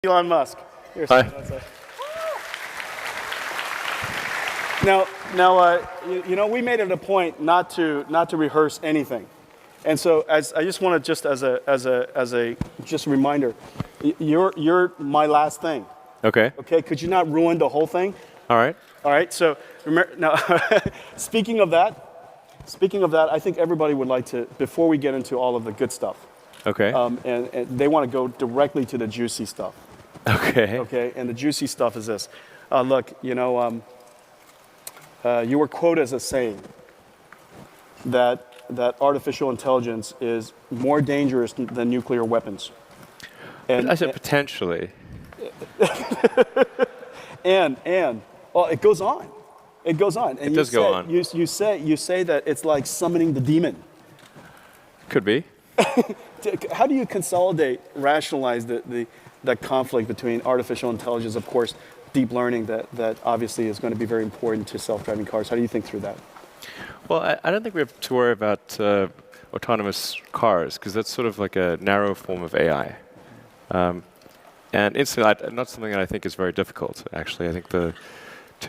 Elon Musk. Here, Hi. Now, we made it a point not to rehearse anything, and so I just want to as a just reminder, you're my last thing. Okay. Okay, could you not ruin the whole thing? All right. All right. So remember, now, speaking of that, I think everybody would like to, before we get into all of the good stuff, Okay. and they want to go directly to the juicy stuff. Okay. Okay, and the juicy stuff is this. Look, you were quoted as saying that artificial intelligence is more dangerous than nuclear weapons. I said potentially. And well, it goes on. It goes on. And It does go on. You say that it's like summoning the demon. Could be. How do you rationalize that conflict between artificial intelligence, of course, deep learning that obviously is going to be very important to self-driving cars? How do you think through that? Well, I don't think we have to worry about autonomous cars because that's sort of like a narrow form of AI. And instantly, not something that I think is very difficult, actually. I think to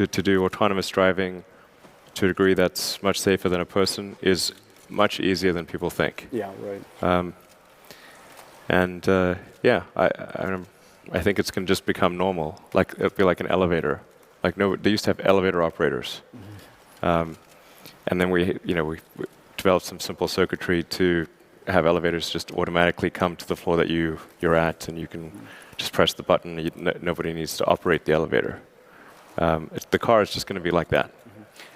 do autonomous driving to a degree that's much safer than a person is much easier than people think. Yeah, right. I think it's going to just become normal. Like it'll be like an elevator. Like they used to have elevator operators, and then we developed some simple circuitry to have elevators just automatically come to the floor that you're at, and you can just press the button. Nobody needs to operate the elevator. The car is just going to be like that.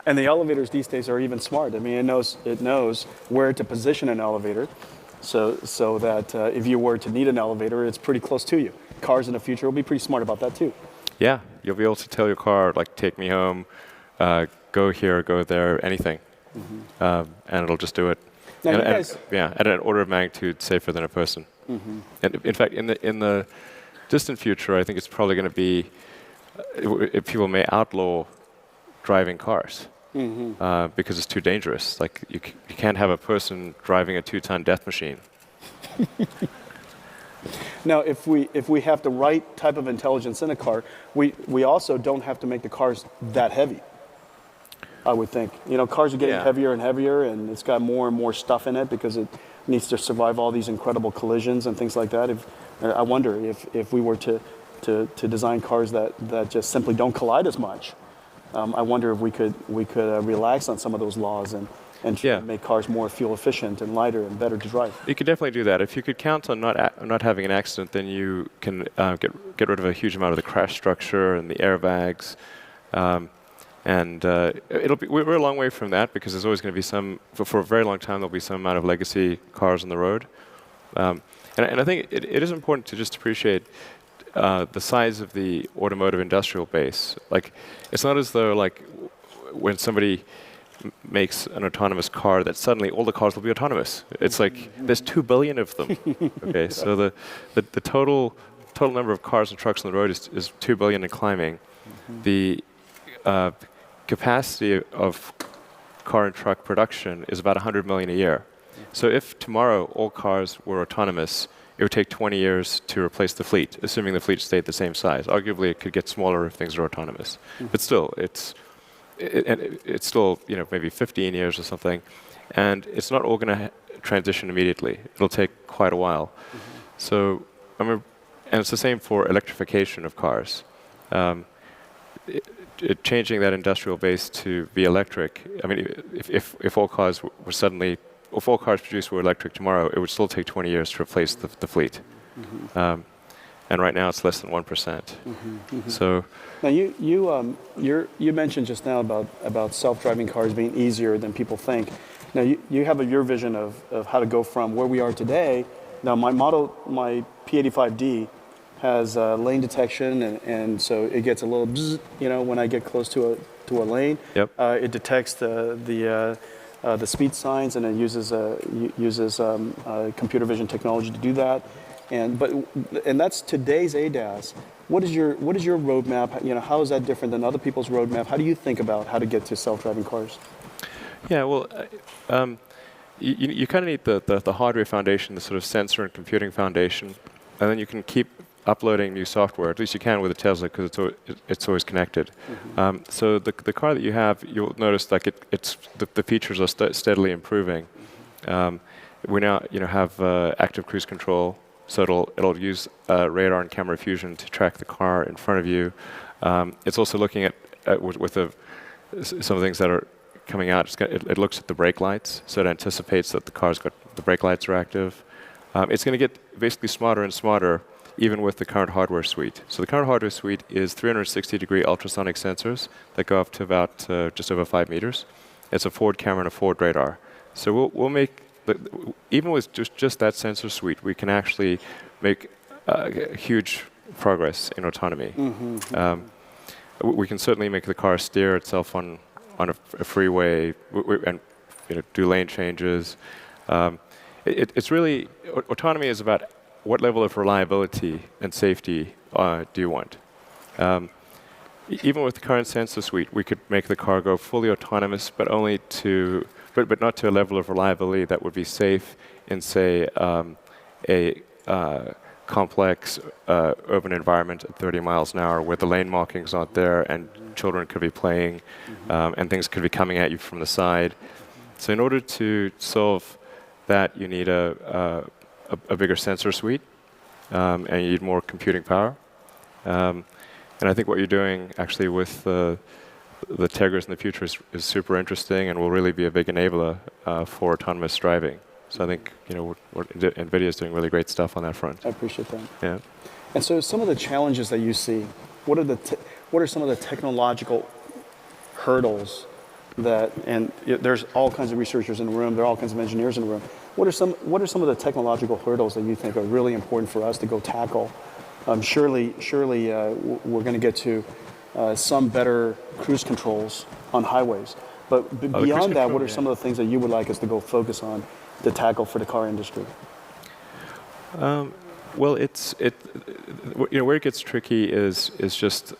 And the elevators these days are even smart. I mean, it knows where to position an elevator, so that if you were to need an elevator, it's pretty close to you. Cars in the future will be pretty smart about that too. Yeah, you'll be able to tell your car, like, take me home, go here, go there, anything, and it'll just do it. Now, at an order of magnitude safer than a person. And in fact, in the distant future, I think it's probably going to be people may outlaw driving cars because it's too dangerous. Like you can't have a person driving a 2-ton death machine. Now, if we have the right type of intelligence in a car, we also don't have to make the cars that heavy. I would think. Cars are getting heavier and heavier, and it's got more and more stuff in it because it needs to survive all these incredible collisions and things like that. I wonder if we were to design cars that just simply don't collide as much. I wonder if we could relax on some of those laws and make cars more fuel efficient and lighter and better to drive. You could definitely do that. If you could count on not having an accident, then you can get rid of a huge amount of the crash structure and the airbags. We're a long way from that because there's always going to be for a very long time there'll be some amount of legacy cars on the road. And I think it is important to just appreciate the size of the automotive industrial base. Like, it's not as though like when somebody makes an autonomous car that suddenly all the cars will be autonomous. It's like there's 2 billion of them. Okay, so the total number of cars and trucks on the road is 2 billion and climbing. The capacity of car and truck production is about 100 million a year. So if tomorrow all cars were autonomous, it would take 20 years to replace the fleet, assuming the fleet stayed the same size. Arguably, it could get smaller if things are autonomous. But still, it's still maybe 15 years or something, and it's not all going to transition immediately. It'll take quite a while. So and it's the same for electrification of cars. Changing that industrial base to be electric. I mean, if all cars were suddenly, if all cars produced were electric tomorrow, it would still take 20 years to replace the fleet. And right now it's less than 1%. So now you mentioned just now about self-driving cars being easier than people think. Now you have your vision of how to go from where we are today. Now my P85D has lane detection, and so it gets a little bzz, when I get close to a lane. Yep. It detects the speed signs, and it uses computer vision technology to do that. And that's today's ADAS. What is your roadmap? How is that different than other people's roadmap? How do you think about how to get to self-driving cars? Yeah, well, you kind of need the hardware foundation, the sort of sensor and computing foundation, and then you can keep uploading new software. At least you can with a Tesla because it's always connected. So the car that you have, you'll notice like the features are steadily improving. We now have active cruise control, so it'll use radar and camera fusion to track the car in front of you. It's also looking at with some of the things that are coming out. It looks at the brake lights, so it anticipates that the brake lights are active. It's going to get basically smarter and smarter, even with the current hardware suite. So the current hardware suite is 360-degree ultrasonic sensors that go up to about just over 5 meters. It's a forward camera and a forward radar. So we'll make, even with just that sensor suite, we can actually make huge progress in autonomy. We can certainly make the car steer itself on a freeway and do lane changes. It's really, autonomy is about what level of reliability and safety do you want. Even with the current sensor suite, we could make the car go fully autonomous, but not to a level of reliability that would be safe in, say, a complex urban environment at 30 miles an hour where the lane markings aren't there and children could be playing and things could be coming at you from the side. So in order to solve that, you need a bigger sensor suite and you need more computing power. And I think what you're doing actually with the Tegras in the future is super interesting and will really be a big enabler for autonomous driving. So I think NVIDIA is doing really great stuff on that front. I appreciate that. Yeah. And so some of the challenges that you see, what are some of the technological hurdles and there's all kinds of researchers in the room, there are all kinds of engineers in the room. What are some of the technological hurdles that you think are really important for us to go tackle? Surely we're going to get to some better cruise controls on highways. But beyond that, what are some of the things that you would like us to go focus on to tackle for the car industry? Well, where it gets tricky is just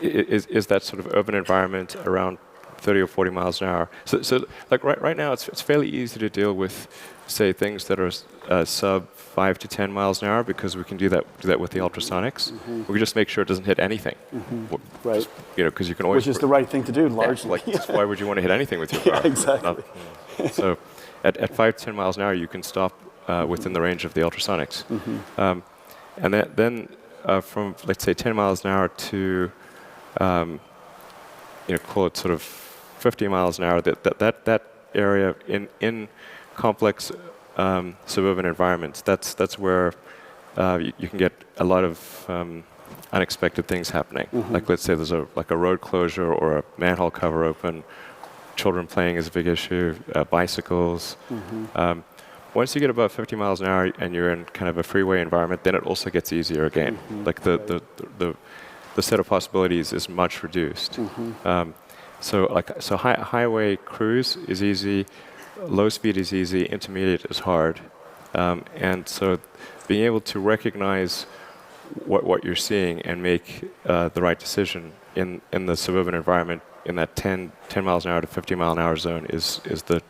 is that sort of urban environment around 30 or 40 miles an hour. So like right now, it's fairly easy to deal with, say, things that are sub 5 to 10 miles an hour because we can do that with the ultrasonics. We just make sure it doesn't hit anything. Right. Because you can always. Which is the right thing to do, largely. Why would you want to hit anything with your car? Yeah, exactly. So at 5 to 10 miles an hour, you can stop within the range of the ultrasonics. And then from, let's say, 10 miles an hour to, call it sort of 50 miles an hour, that area in complex suburban environments, that's where you can get a lot of unexpected things happening. Like, let's say there's a road closure or a manhole cover open. Children playing is a big issue. Bicycles. Once you get above 50 miles an hour and you're in kind of a freeway environment, then it also gets easier again. Like the set of possibilities is much reduced. So highway cruise is easy, low speed is easy, intermediate is hard, and so being able to recognize what you're seeing and make the right decision in the suburban environment in that 10 miles an hour to 50 mile an hour zone is the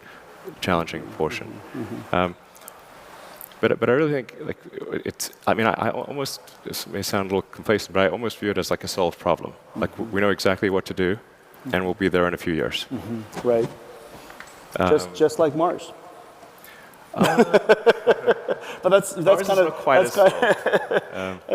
challenging portion. But I really think it's. I mean, I almost, this may sound a little complacent, but I almost view it as like a solved problem. Like we know exactly what to do, and we'll be there in a few years. Right. Just like Mars. But that's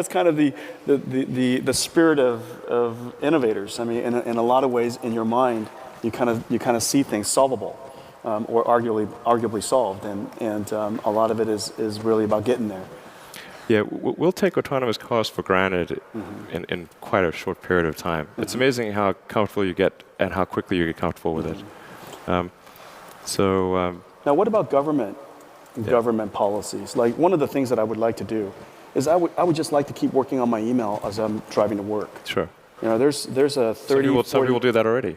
kind of the spirit of innovators. I mean, in a lot of ways, in your mind, you kind of see things solvable. Or arguably solved, and a lot of it is really about getting there. Yeah, we'll take autonomous cars for granted in quite a short period of time. It's amazing how comfortable you get and how quickly you get comfortable with it. Now, what about government policies? Like, one of the things that I would like to do is I would just like to keep working on my email as I'm driving to work. Sure. There's a 30. Some people do that already.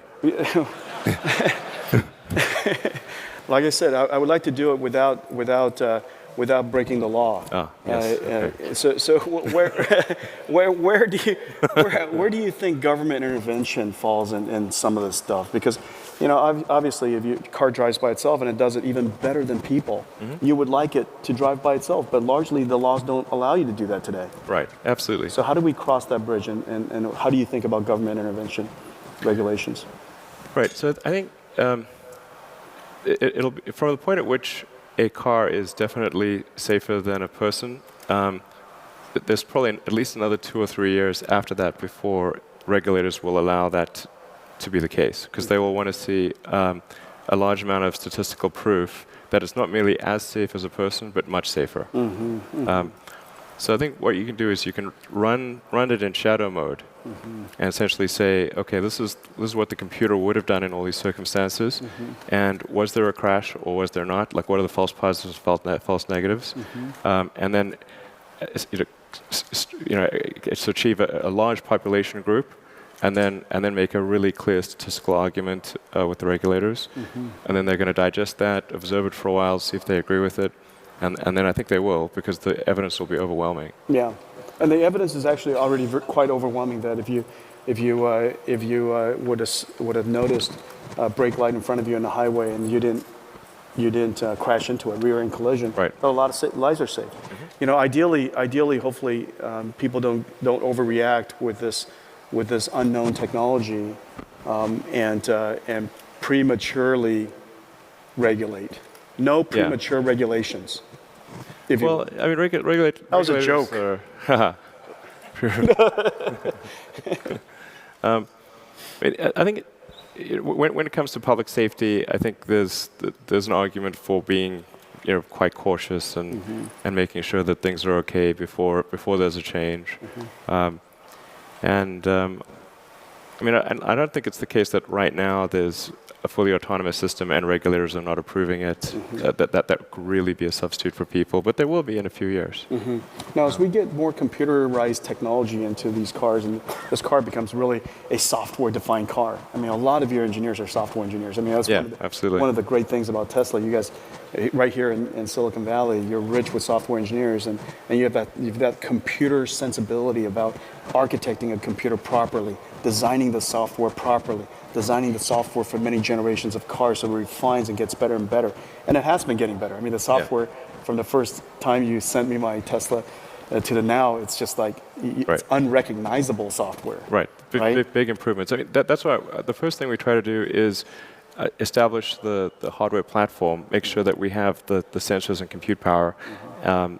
Like I said, I would like to do it without breaking the law. Yes. Okay. So where do you think government intervention falls in some of this stuff? Because You know, obviously, if your car drives by itself and it does it even better than people, you would like it to drive by itself. But largely, the laws don't allow you to do that today. Right, absolutely. So how do we cross that bridge, and how do you think about government intervention, regulations? Right, so I think it'll be, from the point at which a car is definitely safer than a person, there's probably at least another 2 or 3 years after that before regulators will allow that to be the case, because they will want to see a large amount of statistical proof that it's not merely as safe as a person, but much safer. So I think what you can do is you can run it in shadow mode, and essentially say, okay, this is what the computer would have done in all these circumstances, and was there a crash or was there not? Like, what are the false positives, false negatives? And then, to achieve a large population group, and then make a really clear statistical argument with the regulators, and then they're going to digest that, observe it for a while, see if they agree with it, and then I think they will, because the evidence will be overwhelming. Yeah, and the evidence is actually already quite overwhelming. That if you would have noticed a brake light in front of you on the highway and you didn't crash into it, rear-end collision, right, a lot of lives are saved. You know, ideally, hopefully, people don't overreact with this unknown technology, and prematurely regulate. No premature regulations. I mean, regulate. That was a joke. I think when it comes to public safety, I think there's an argument for being, quite cautious and making sure that things are okay before there's a change. I mean, I don't think it's the case that right now there's a fully autonomous system and regulators are not approving it, that could really be a substitute for people, but there will be in a few years. Now, as we get more computerized technology into these cars, and this car becomes really a software-defined car. I mean, a lot of your engineers are software engineers. I mean, that's one of the great things about Tesla. You guys, right here in Silicon Valley, you're rich with software engineers, and you've that computer sensibility about architecting a computer properly, designing the software properly, designing the software for many generations of cars so it refines and gets better and better. And it has been getting better. I mean, the software from the first time you sent me my Tesla to the now, it's just like it's unrecognizable software. Right. Big improvements. I mean, that's why the first thing we try to do is establish the hardware platform, make sure that we have the sensors and compute power. And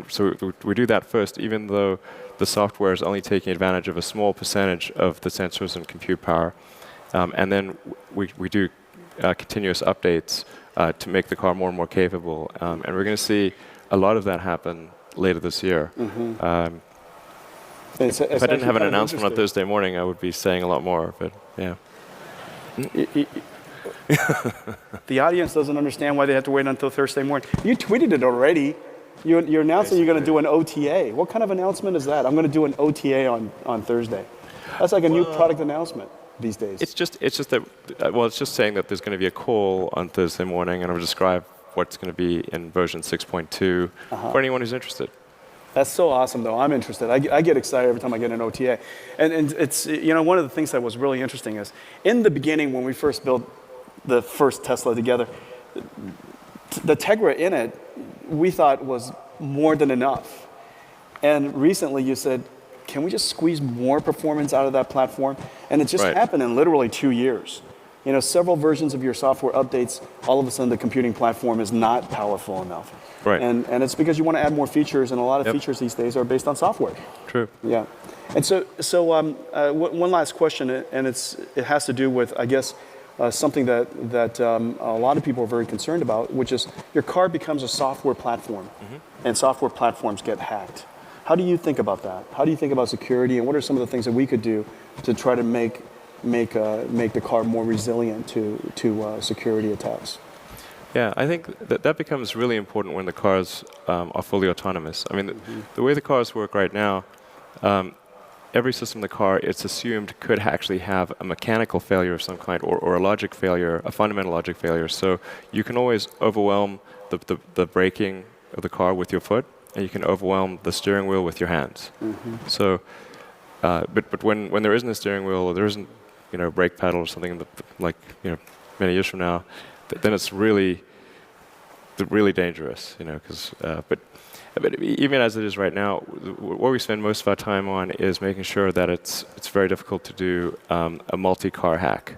so we do that first, even though the software is only taking advantage of a small percentage of the sensors and compute power. And then we do continuous updates to make the car more and more capable. And we're going to see a lot of that happen later this year. If I didn't have an announcement on Thursday morning, I would be saying a lot more, but yeah. The audience doesn't understand why they have to wait until Thursday morning. You tweeted it already. You're announcing you're going to do an OTA. What kind of announcement is that? I'm going to do an OTA on Thursday. That's like a new product announcement these days. It's just that, it's just saying that there's going to be a call on Thursday morning, and I'll describe what's going to be in version 6.2 for anyone who's interested. That's so awesome, though. I'm interested. I get excited every time I get an OTA. And it's, one of the things that was really interesting is, in the beginning when we first built the first Tesla together, the Tegra in it, we thought was more than enough. And recently you said, can we just squeeze more performance out of that platform? And it just happened in literally 2 years. Several versions of your software updates, all of a sudden the computing platform is not powerful enough. Right. And it's because you want to add more features, and a lot of features these days are based on software. True. Yeah. And so one last question, and it has to do with, I guess, something that a lot of people are very concerned about, which is your car becomes a software platform, and software platforms get hacked. How do you think about that? How do you think about security, and what are some of the things that we could do to try to make the car more resilient to security attacks? Yeah, I think that becomes really important when the cars are fully autonomous. I mean, the way the cars work right now, every system in the car, it's assumed, could actually have a mechanical failure of some kind, or a logic failure, a fundamental logic failure. So you can always overwhelm the braking of the car with your foot, and you can overwhelm the steering wheel with your hands. So, but when there isn't a steering wheel, or there isn't brake pedal or something like many years from now, then it's really dangerous, but even as it is right now, what we spend most of our time on is making sure that it's very difficult to do a multi-car hack.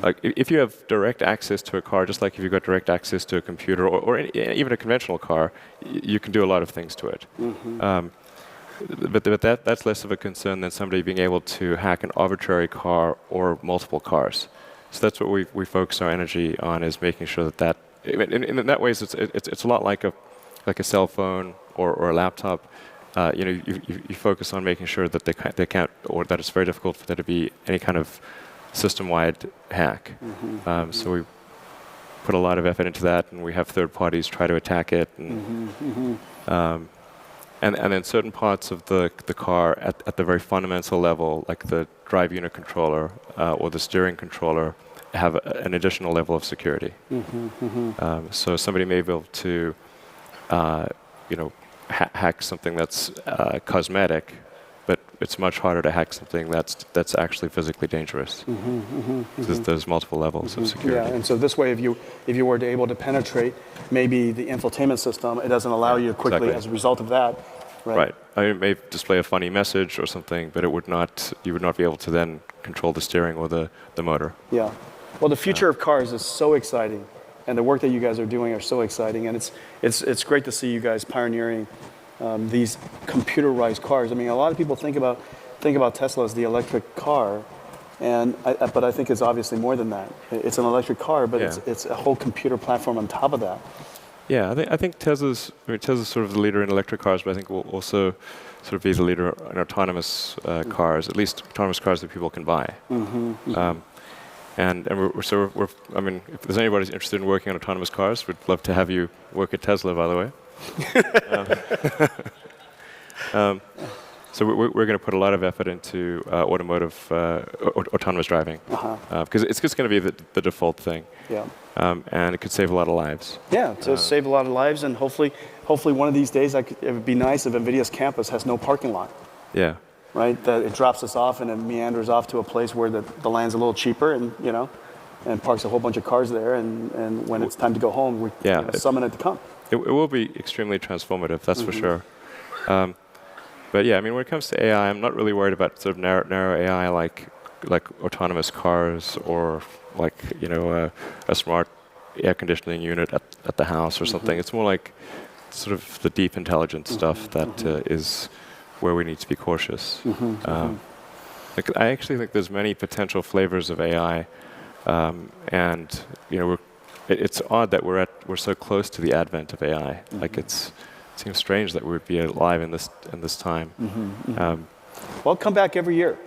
Like if you have direct access to a car, just like if you've got direct access to a computer or even a conventional car, you can do a lot of things to it. But that's less of a concern than somebody being able to hack an arbitrary car or multiple cars. So that's what we focus our energy on, is making sure that in that ways it's a lot like a cell phone or a laptop. You focus on making sure that they can't, or that it's very difficult for there to be any kind of system-wide hack. So we put a lot of effort into that, and we have third parties try to attack it. And then certain parts of the car at the very fundamental level, like the drive unit controller or the steering controller, have an additional level of security. So somebody may be able to, hack something that's cosmetic, but it's much harder to hack something that's actually physically dangerous. There's multiple levels of security. Yeah, and so this way, if you were able to penetrate maybe the infotainment system, it doesn't allow you quickly as a result of that. Right. I mean, it may display a funny message or something, but you would not be able to then control the steering or the motor. Yeah. Well, the future of cars is so exciting, and the work that you guys are doing are so exciting, and it's great to see you guys pioneering these computerized cars. I mean, a lot of people think about Tesla as the electric car, but I think it's obviously more than that. It's an electric car, but it's a whole computer platform on top of that. Yeah, I think Tesla's sort of the leader in electric cars, but I think we'll also sort of be the leader in autonomous cars, at least autonomous cars that people can buy. And I mean, if there's anybody interested in working on autonomous cars, we'd love to have you work at Tesla, by the way. So we're going to put a lot of effort into automotive autonomous driving, because it's just going to be the default thing. Yeah. And it could save a lot of lives. Yeah, to save a lot of lives, and hopefully one of these days, it would be nice if NVIDIA's campus has no parking lot. Yeah. Right, that it drops us off and it meanders off to a place where the land's a little cheaper, and parks a whole bunch of cars there, and when it's time to go home, we summon it to come. It will be extremely transformative, that's for sure. But yeah, I mean, when it comes to AI, I'm not really worried about sort of narrow AI like autonomous cars or like a smart air conditioning unit at the house or something. It's more like sort of the deep intelligence stuff that is where we need to be cautious. I actually think there's many potential flavors of AI, and it's odd that we're so close to the advent of AI. Like it seems strange that we would be alive in this time. Well, come back every year.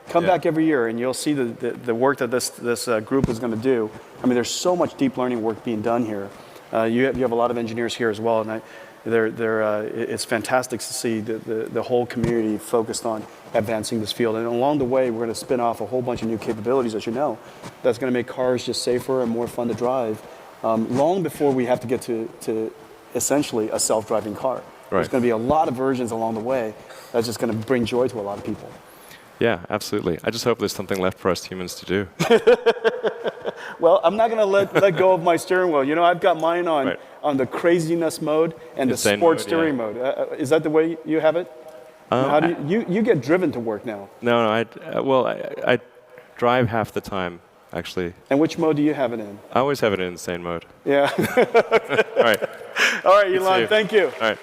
Come back every year, and you'll see the work that this group is going to do. I mean, there's so much deep learning work being done here. You have a lot of engineers here as well, and it's fantastic to see the whole community focused on advancing this field. And along the way, we're going to spin off a whole bunch of new capabilities, as you know, that's going to make cars just safer and more fun to drive, long before we have to get to essentially a self-driving car. Right. There's going to be a lot of versions along the way that's just going to bring joy to a lot of people. Yeah, absolutely. I just hope there's something left for us humans to do. Well, I'm not going to let go of my steering wheel. I've got mine on the craziness mode and the sport steering mode. Is that the way you have it? How do you get driven to work now? No. I drive half the time, actually. And which mode do you have it in? I always have it in insane mode. Yeah. All right. All right, Elon. Thank you. All right.